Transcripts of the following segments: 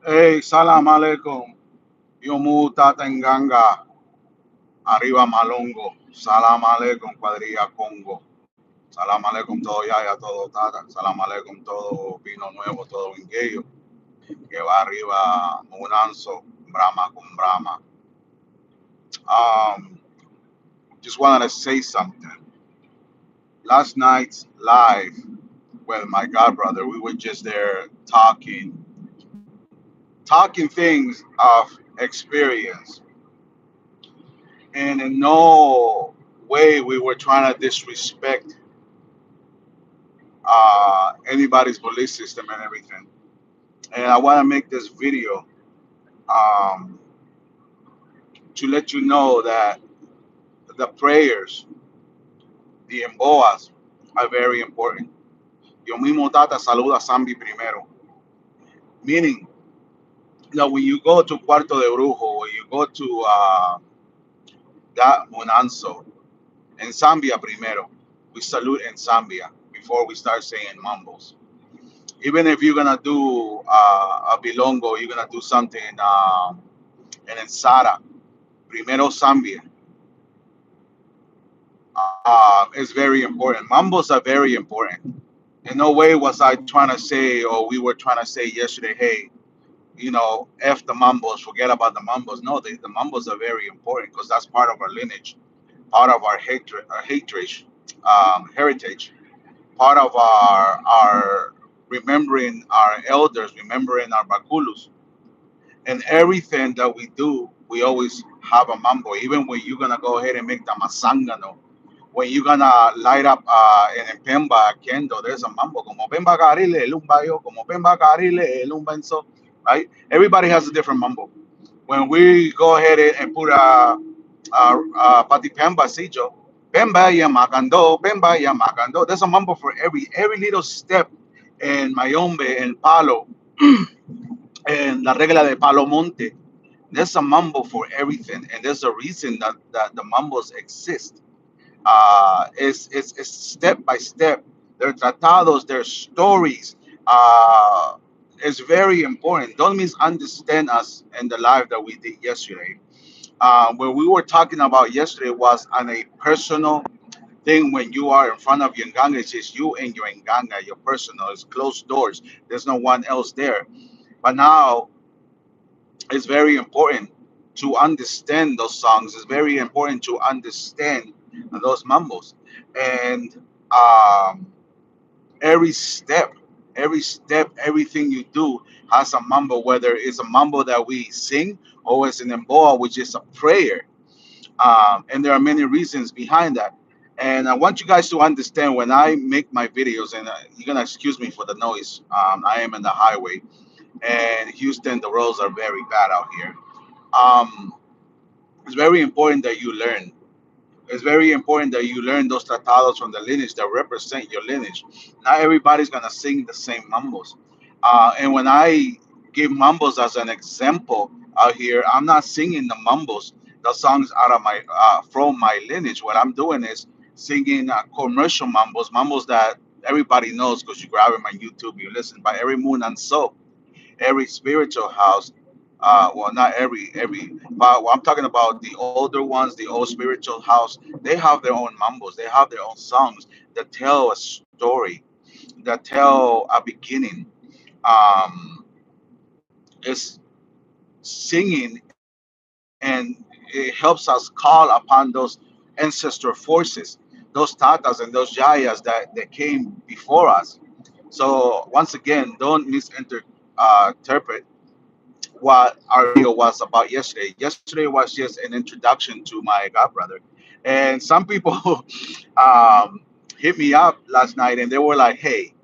Hey, salam aleikum. Yomu Tatenganga, arriba Malongo. Salam aleikum, cuadrilla Congo. Salam aleikum todo Yaya, todo Tata. Salam aleikum todo Vino Nuevo, todo Vingueyo. Que va arriba Munanzo, Brahma con Brahma. Um, just wanted to say something. Last night's live with my god brother, we were just there talking things of experience. And in no way we were trying to disrespect anybody's belief system and everything. And I want to make this video um, to let you know that the prayers, the emboas, are very important. Yo mismo Tata saluda a Zambi primero, meaning that when you go to Cuarto de Brujo, when you go to that Munanzo, in Zambia primero, we salute in Zambia before we start saying mambos. Even if you're gonna do a bilongo, you're gonna do something in Sara, primero Zambia, is very important. Mambos are very important. In no way was I trying to say, or we were trying to say yesterday, hey, F the mambos, forget about the mambos. No, the mambos are very important because that's part of our lineage, part of our heritage, part of our remembering our elders, remembering our bakulus. And everything that we do, we always have a mambo. Even when you're gonna go ahead and make the masangano, when you're gonna light up in Pemba a candle, there's a mambo. Como Pemba Garile, Lumba yo, como Pemba Garile, Lumba and so, right? Everybody has a different mambo. When we go ahead and put Pati Pemba Sijo, Pemba ya Macando, Pemba ya Macando. There's a mambo for every little step in mayombe and Palo and la regla de Palo Monte. There's a mambo for everything, and there's a reason that the mambos exist. It's step by step. They're tratados, they're stories. Uh, it's very important. Don't misunderstand us in the live that we did yesterday. What we were talking about yesterday was on a personal thing. When you are in front of your nganga, it's just you and your nganga, your personal. It's closed doors. There's no one else there. But now it's very important to understand those songs. It's very important to understand those mambos. And um, every step, everything you do has a mambo, whether it's a mambo that we sing or it's an emboa, which is a prayer. And there are many reasons behind that. And I want you guys to understand when I make my videos, and you're going to excuse me for the noise. I am in the highway, and Houston, the roads are very bad out here. um, it's very important that you learn. It's very important that you learn those tratados from the lineage that represent your lineage. Not everybody's gonna sing the same mambos. And when I give mambos as an example out here, I'm not singing the mambos, the songs out of my from my lineage. What I'm doing is singing commercial mambos, mambos that everybody knows because you grab them on YouTube, you listen by every moon and so every spiritual house, well, not every, but I'm talking about the older ones, the old spiritual house. They have their own mambos, they have their own songs that tell a story, that tell a beginning. um it's singing, and it helps us call upon those ancestor forces, those tatas and those jayas that came before us. So once again, don't misinterpret what our video was about yesterday. Yesterday was just an introduction to my godbrother. And some people um, hit me up last night and they were like, hey,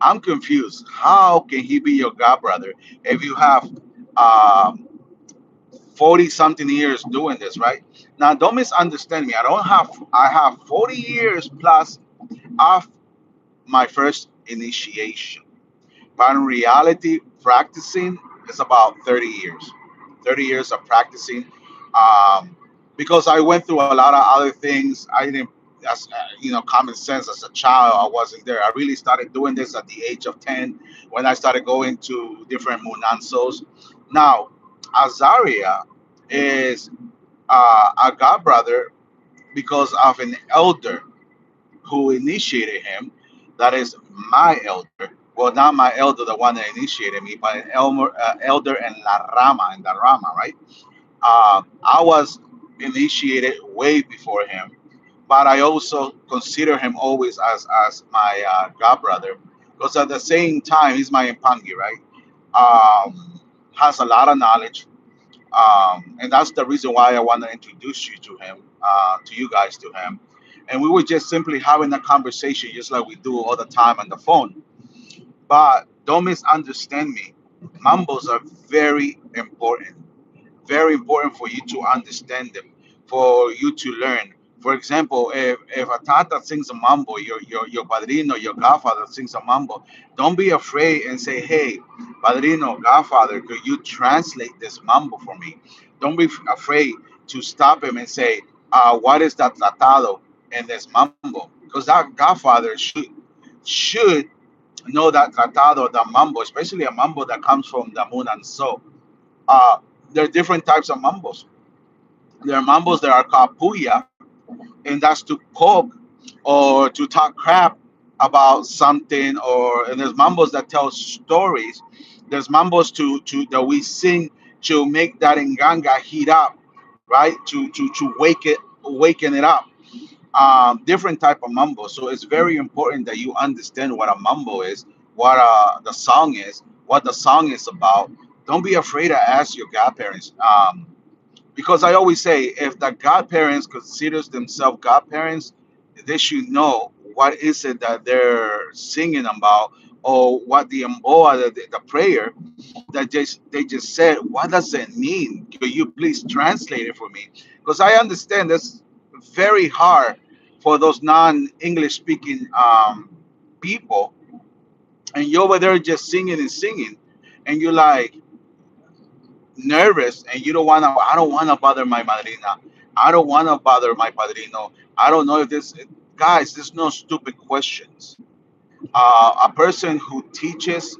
I'm confused. How can he be your godbrother if you have 40 something years doing this, right? Now, don't misunderstand me. I have 40 years plus of my first initiation. But in reality, practicing is about 30 years. 30 years of practicing. Um, because I went through a lot of other things. I didn't. as common sense. As a child, I wasn't there. I really started doing this at the age of 10 when I started going to different munanzos. Now, Azaria is a god brother because of an elder who initiated him. That is my elder. Well, not my elder, the one that initiated me, but an elder in La Rama, right? I was initiated way before him, but I also consider him always as my god brother, because at the same time he's my impangi, right? Has a lot of knowledge, and that's the reason why I want to introduce you to him, to you guys, to him. And we were just simply having a conversation, just like we do all the time on the phone. But don't misunderstand me. Mambos are very important for you to understand them, for you to learn. For example, if a tata sings a mambo, your padrino, your godfather sings a mambo, don't be afraid and say, hey, padrino, godfather, could you translate this mambo for me? Don't be afraid to stop him and say, what is that tratado in this mambo? Because that godfather should know that tratado, the mambo, especially a mambo that comes from the moon and so. Uh, there are different types of mambos. There are mambos that are called puya, and that's to poke or to talk crap about something. Or and there's mambos that tell stories. There's mambos to that we sing to make that nganga heat up, right? To waken it up. Different type of mambo. So it's very important that you understand what a mambo is, what the song is, what the song is about. Don't be afraid to ask your godparents. Because I always say, if the godparents considers themselves godparents, they should know what is it that they're singing about, or what the mboa, the prayer that they just said. What does it mean? Could you please translate it for me? Because I understand that's very hard for those non-English speaking people, and you're over there just singing and singing, and you're like nervous, and you don't want to. I don't want to bother my madrina. I don't want to bother my padrino. I don't know if this guys. There's no stupid questions. A person who teaches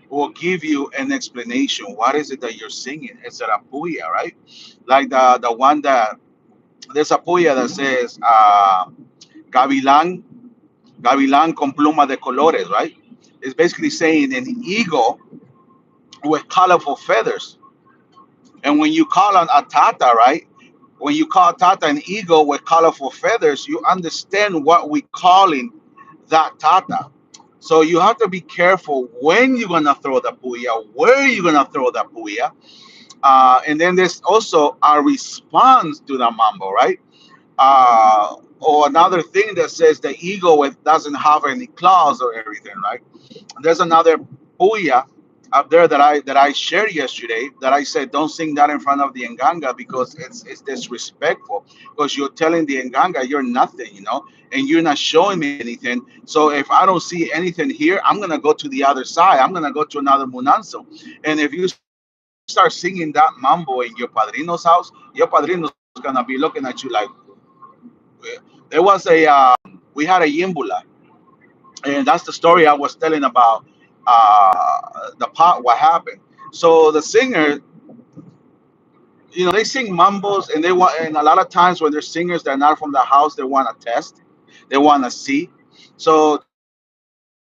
will give you an explanation. What is it that you're singing? It's a puya, right? Like the one that there's a puya that says gavilán, gavilán con pluma de colores, right? It's basically saying an eagle with colorful feathers. And when you call on a tata, right? When you call tata an eagle with colorful feathers, you understand what we calling that tata. So you have to be careful when you're gonna throw the puya, where you're gonna throw the puya. And then there's also a response to the mambo, right? Or another thing that says the eagle with doesn't have any claws or everything, right? There's another puya up there that I shared yesterday that I said don't sing that in front of the nganga because it's disrespectful, because you're telling the nganga you're nothing, and you're not showing me anything. So if I don't see anything here, I'm gonna go to the other side. I'm gonna go to another munanzo. And if you start singing that mambo in your padrino's house, your padrino's gonna be looking at you like, there was we had a yimbula, and that's the story I was telling about the pot. What happened? So the singer, they sing mambos, and they want, and a lot of times when there's singers that are not from the house, they want to test, they want to see. So the singer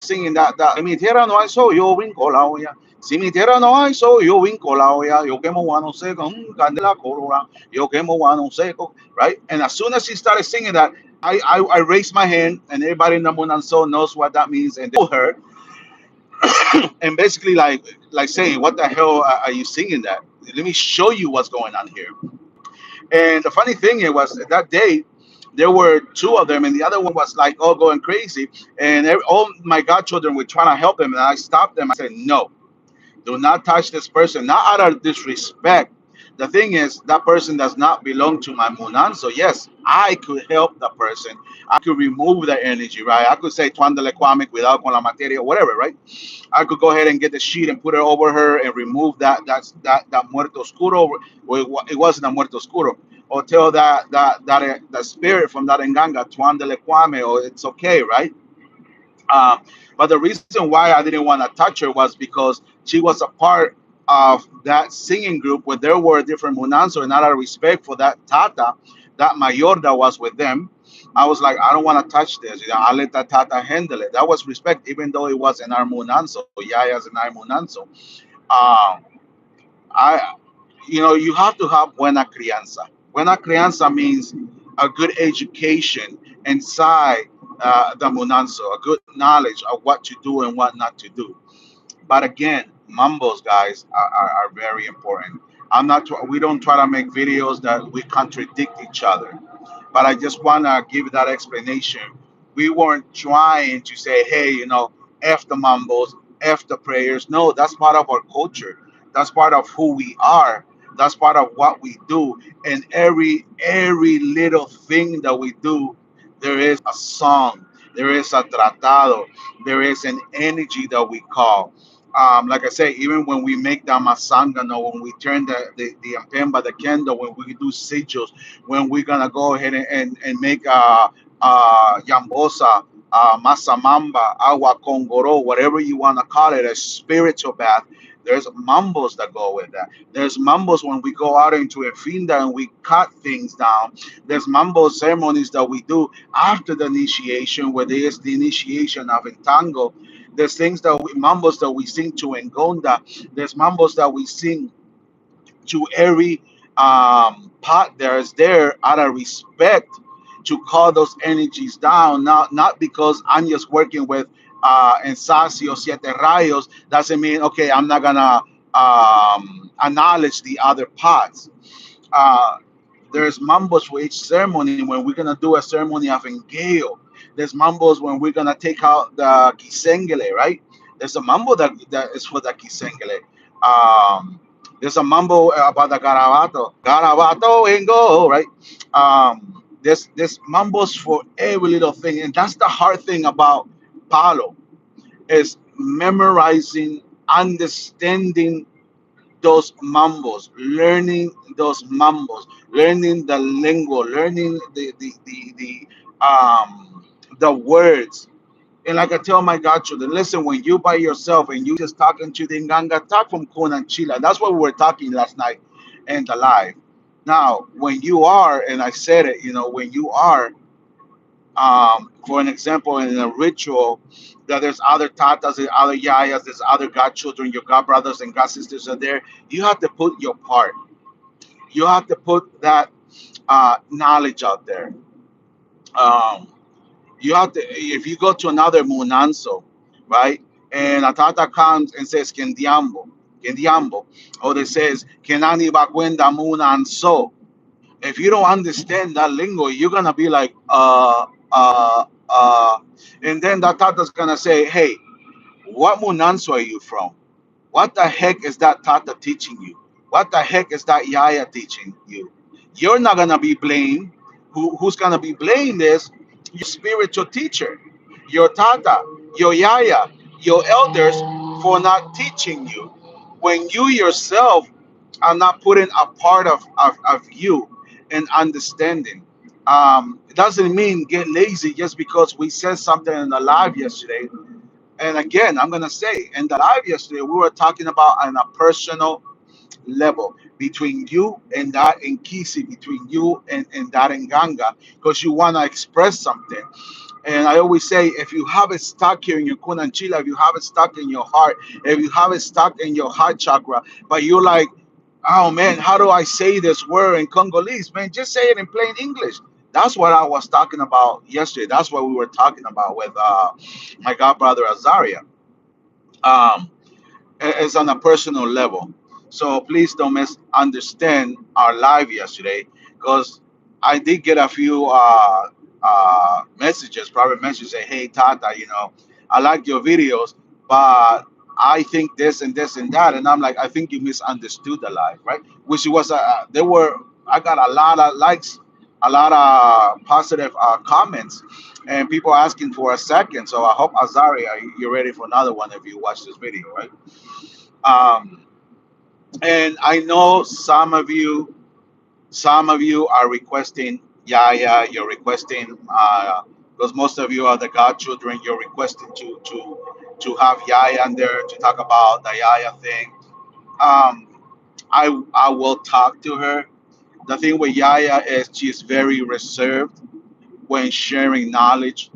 started singing that si mi tierra no hay so yo vinco la olla. Si mi tierra no hay so yo vinco la olla. Yo quemo guano seco, candela colora. Yo quemo guano seco, right? And as soon as he started singing that, I raised my hand, and everybody in the Munanso knows what that means, and they told her, and basically like saying, what the hell are you singing that? Let me show you what's going on here. And the funny thing it was that day there were two of them, and the other one was like all going crazy, and all my godchildren were trying to help him, and I stopped them. I said, no, do not touch this person, not out of disrespect, The thing is, that person does not belong to my munan. So yes, I could help the person. I could remove the energy, right? I could say Twandale Kwame, cuidado con la materia, whatever, right? I could go ahead and get the sheet and put it over her and remove that muerto oscuro. Well, it wasn't a muerto oscuro. Or tell that spirit from that enganga, Twandale Kwame, or it's okay, right? Um, but the reason why I didn't want to touch her was because she was a part of that singing group where there were different munanzo, and out of respect for that tata, that mayor that was with them, I was like, I don't want to touch this. I'll let that tata handle it. That was respect, even though it was in our munanzo, yayas in our munanzo. Um, I, you have to have buena crianza. Buena crianza means a good education inside the munanzo, a good knowledge of what to do and what not to do. But again, mambos, guys, are very important. We don't try to make videos that we contradict each other, but I just want to give that explanation. We weren't trying to say, hey, F the mumbles, F the prayers. No, that's part of our culture. That's part of who we are. That's part of what we do. And every little thing that we do, there is a song, there is a tratado, there is an energy that we call. Like I say, even when we make the masangano, when we turn the ampemba, the candle, when we do sigils, when we're gonna go ahead and make yambosa, masamamba, agua congoro, whatever you want to call it, a spiritual bath. There's mambos that go with that. There's mambos when we go out into a finda and we cut things down. There's mambo ceremonies that we do after the initiation, where there is the initiation of entango. There's mambos that we sing to Ngonda. There's mambos that we sing to every pot that is there out of respect to call those energies down. Not because I'm just working with Ensacio Siete Rayos doesn't mean okay, I'm not gonna acknowledge the other pots. Uh, there's mambos for each ceremony. When we're gonna do a ceremony of engale, there's mambos when we're gonna take out the kisengele, right? There's a mambo that is for the kisengele. There's a mambo about the garabato and go, right? There's mambos for every little thing, and that's the hard thing about Palo is memorizing, understanding those mambos, learning those mambos, learning the lingo, learning the words. And like I tell my godchildren, listen, when you by yourself and you just talking to the Nganga, talk from Kona and Chila. That's what we were talking last night in the live. Now, when you are, and I said it, when you are, for an example, in a ritual, that there's other tatas, there's other yayas, there's other godchildren, your godbrothers and godsisters are there. You have to put your part. You have to put that knowledge out there. Um, you have to, if you go to another munanzo, right, and a tata comes and says kendiambo, or they says kenani bakwenda munanzo. If you don't understand that lingo, you're gonna be like and then that tata's gonna say, hey, what munanzo are you from? What the heck is that tata teaching you? What the heck is that yaya teaching you? You're not gonna be blamed. Who's gonna be blamed is your spiritual teacher, your tata, your yaya, your elders for not teaching you. When you yourself are not putting a part of you in understanding. It doesn't mean get lazy just because we said something in the live yesterday. And again, I'm gonna say in the live yesterday, we were talking about on a personal level between you and that Nkisi, between you and that Nganga, because you wanna express something. And I always say, if you have it stuck here in your kunanchila, if you have it stuck in your heart, if you have it stuck in your heart chakra, but you're like, oh man, how do I say this word in Congolese? Man, just say it in plain English. That's what I was talking about yesterday. That's what we were talking about with my god brother Azaria. Um, it's on a personal level. So please don't misunderstand our live yesterday, because I did get a few messages, private messages, say, "Hey Tata, I like your videos, but I think this and this and that, and I'm like, I think you misunderstood the live, right? Which was there were I got a lot of likes, a lot of positive comments, and people asking for a second. So I hope Azaria, you're ready for another one if you watch this video, right? Um, and I know some of you are requesting Yaya. You're requesting because most of you are the godchildren. You're requesting to have Yaya in there to talk about the Yaya thing. Um, I will talk to her. The thing with Yaya is she's very reserved when sharing knowledge.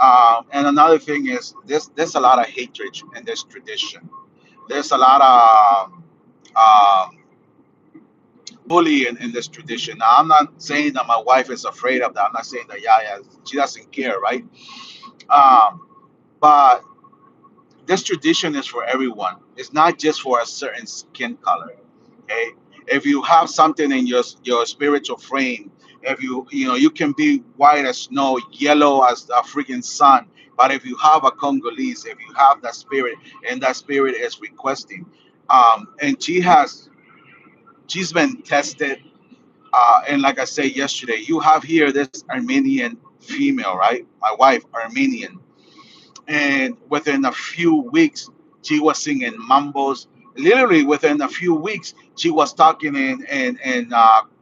And another thing is there's a lot of hatred in this tradition. There's a lot of bullying in this tradition. Now I'm not saying that my wife is afraid of that. I'm not saying that Yaya she doesn't care, right? Um, but this tradition is for everyone. It's not just for a certain skin color. Okay, if you have something in your spiritual frame, if you can be white as snow, yellow as a freaking sun, but if you have a Congolese, if you have that spirit, and that spirit is requesting, and she's been tested, and like I said yesterday, you have here this Armenian female, right? My wife, Armenian, and within a few weeks she was singing mambos. Literally within a few weeks she was talking in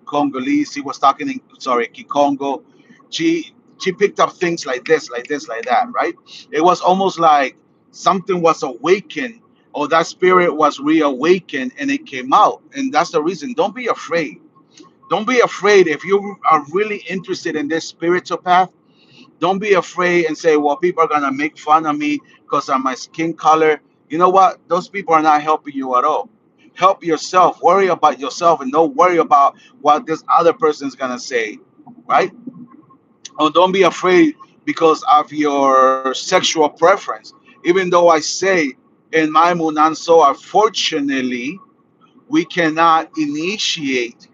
Congolese. She was talking in, sorry, Kikongo. She picked up things like this, like this, like that, right? It was almost like something was awakened, or that spirit was reawakened and it came out. And that's the reason. Don't be afraid. Don't be afraid if you are really interested in this spiritual path. Don't be afraid and say, well, people are going to make fun of me because of my skin color. You know what? Those people are not helping you at all. Help yourself. Worry about yourself and don't worry about what this other person's going to say, right? Oh, don't be afraid because of your sexual preference. Even though I say in my Munanso, unfortunately, we cannot initiate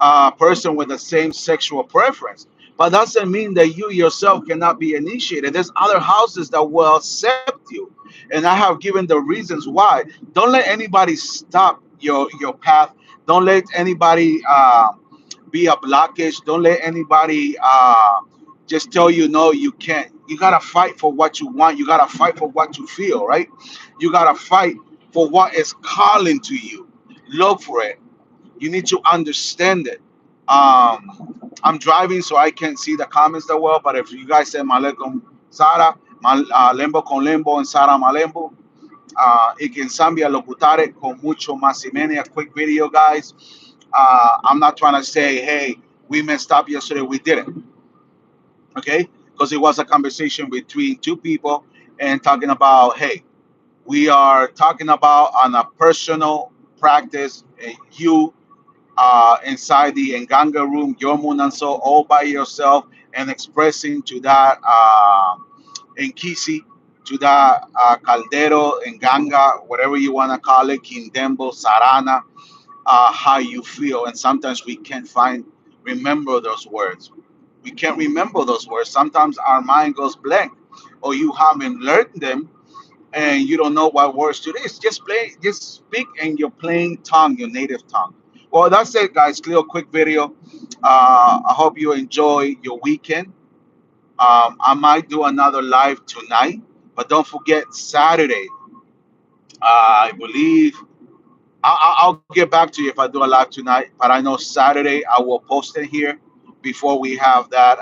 a person with the same sexual preference. But doesn't mean that you yourself cannot be initiated. There's other houses that will accept you. And I have given the reasons why. Don't let anybody stop your path. Don't let anybody be a blockage. Don't let anybody just tell you no, you can't. You gotta fight for what you want. You gotta fight for what you feel, right? You gotta fight for what is calling to you. Look for it. You need to understand it. I'm driving, so I can't see the comments that well. But if you guys say Malekum Sara, Lembo con Lembo and Sara Malembo, y que en Zambia locutare con mucho más y many. A quick video, guys. I'm not trying to say, hey, we messed up yesterday. We didn't, okay? Because it was a conversation between two people and talking about, hey, we are talking about on a personal practice. You inside the Nganga room, your Munanso, all by yourself, and expressing to that Nkisi, to that Caldero, Nganga, whatever you want to call it, Kindembo, Sarana, how you feel. And sometimes we can't remember those words. We can't remember those words. Sometimes our mind goes blank, or you haven't learned them and you don't know what words to this. Just speak in your plain tongue, your native tongue. Well, that's it, guys. Clear, quick video. I hope you enjoy your weekend. I might do another live tonight, but don't forget Saturday. I believe I'll get back to you if I do a live tonight. But I know Saturday I will post it here before we have that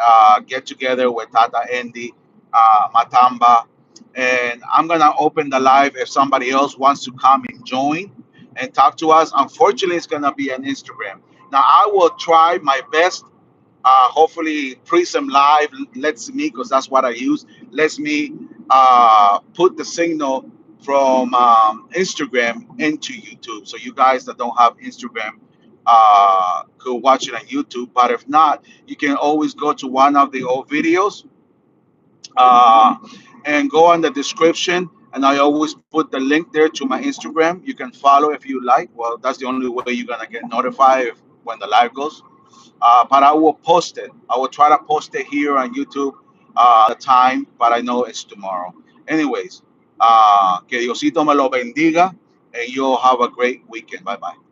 get together with Tata Andy, Matamba, and I'm gonna open the live if somebody else wants to come and join and talk to us. Unfortunately, it's gonna be on Instagram. Now I will try my best. Hopefully, Prism Live lets me, because that's what I use, lets me put the signal from Instagram into YouTube. So you guys that don't have Instagram could watch it on YouTube. But if not, you can always go to one of the old videos uh, and go on the description. And I always put the link there to my Instagram. You can follow if you like. Well, that's the only way you're gonna get notified when the live goes. But I will post it. I will try to post it here on YouTube the time, but I know it's tomorrow. Anyways, Que Diosito me lo bendiga, and you'll have a great weekend. Bye bye.